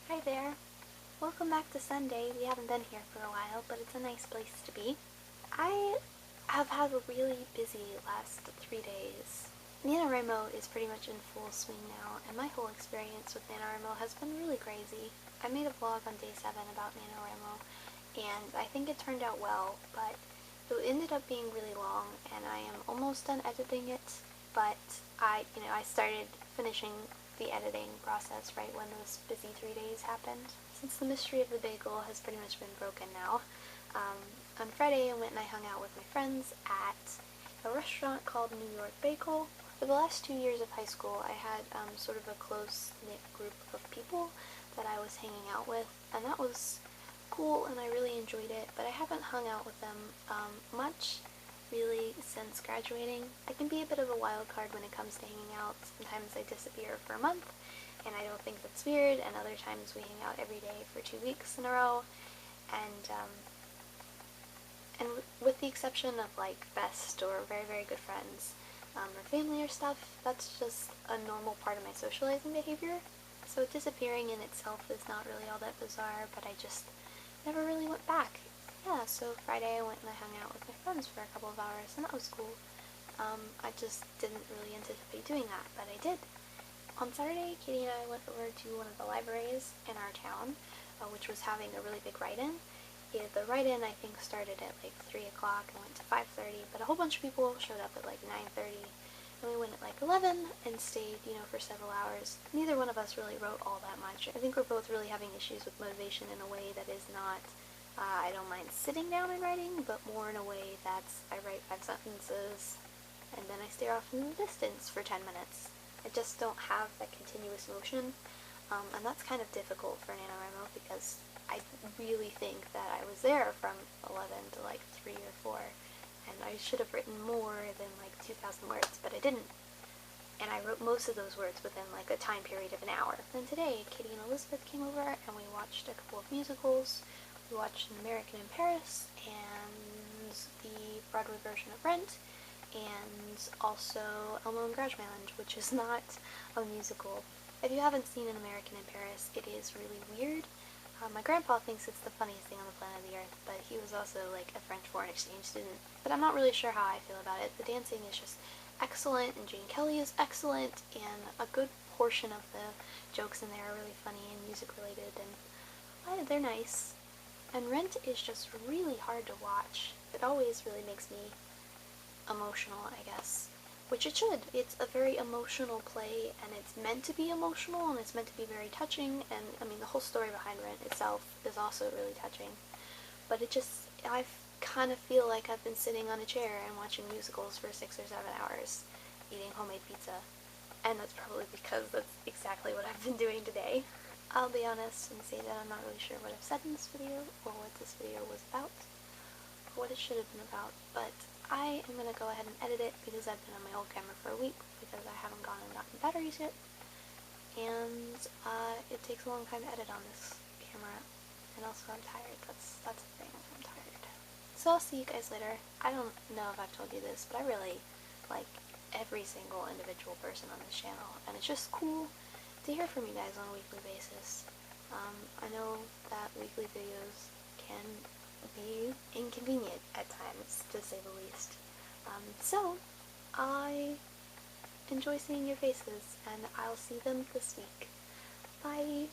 Hi there. Welcome back to Sunday. We haven't been here for a while, but it's a nice place to be. I have had a really busy last 3 days. NaNoWriMo is pretty much in full swing now, and my whole experience with NaNoWriMo has been really crazy. I made a vlog on day 7 about NaNoWriMo, and I think it turned out well, but it ended up being really long, and I am almost done editing it, but I started finishing the editing process right when those busy 3 days happened. Since the mystery of the bagel has pretty much been broken now, on Friday I went and I hung out with my friends at a restaurant called New York Bagel. For the last 2 years of high school, I had sort of a close-knit group of people that I was hanging out with, and that was cool and I really enjoyed it, but I haven't hung out with them much really since graduating. I can be a bit of a wild card when it comes to hanging out. Sometimes I disappear for a month and I don't think that's weird, and other times we hang out every day for 2 weeks in a row, and with the exception of like best or very very good friends or family or stuff, that's just a normal part of my socializing behavior. So disappearing in itself is not really all that bizarre, but I just never really went back. Yeah, so Friday I went and I hung out with my friends for a couple of hours, and that was cool. I just didn't really anticipate doing that, but I did. On Saturday, Katie and I went over to one of the libraries in our town, which was having a really big write-in. Yeah, the write-in I think started at like 3 o'clock and went to 5:30, but a whole bunch of people showed up at like 9:30, and we went at like 11 and stayed, for several hours. Neither one of us really wrote all that much. I think we're both really having issues with motivation in a way that is not, I don't mind sitting down and writing, but more in a way that's I write 5 sentences and then I stare off in the distance for 10 minutes. I just don't have that continuous motion, and that's kind of difficult for NaNoWriMo because I really think that I was there from 11 to like 3 or 4, and I should have written more than like 2,000 words, but I didn't. And I wrote most of those words within like a time period of an hour. Then today, Katie and Elizabeth came over and we watched a couple of musicals. We watched An American in Paris and the Broadway version of Rent, and also Elmo and Garageland, which is not a musical. If you haven't seen An American in Paris, it is really weird. My grandpa thinks it's the funniest thing on the planet of the earth, but he was also like a French foreign exchange student. But I'm not really sure how I feel about it. The dancing is just excellent, and Gene Kelly is excellent, and a good portion of the jokes in there are really funny and music related, and they're nice. And Rent is just really hard to watch. It always really makes me emotional, I guess. Which it should. It's a very emotional play, and it's meant to be emotional, and it's meant to be very touching, and I mean, the whole story behind Rent itself is also really touching. But I kind of feel like I've been sitting on a chair and watching musicals for 6 or 7 hours, eating homemade pizza. And that's probably because that's exactly what I've been doing today. I'll be honest and say that I'm not really sure what I've said in this video, or what this video was about, or what it should have been about, but I am going to go ahead and edit it because I've been on my old camera for a week because I haven't gone and gotten batteries yet, and it takes a long time to edit on this camera, and also I'm tired. That's the thing, I'm tired. So I'll see you guys later. I don't know if I've told you this, but I really like every single individual person on this channel, and it's just cool to hear from you guys on a weekly basis. I know that weekly videos can be inconvenient at times, to say the least. So, I enjoy seeing your faces, and I'll see them this week. Bye!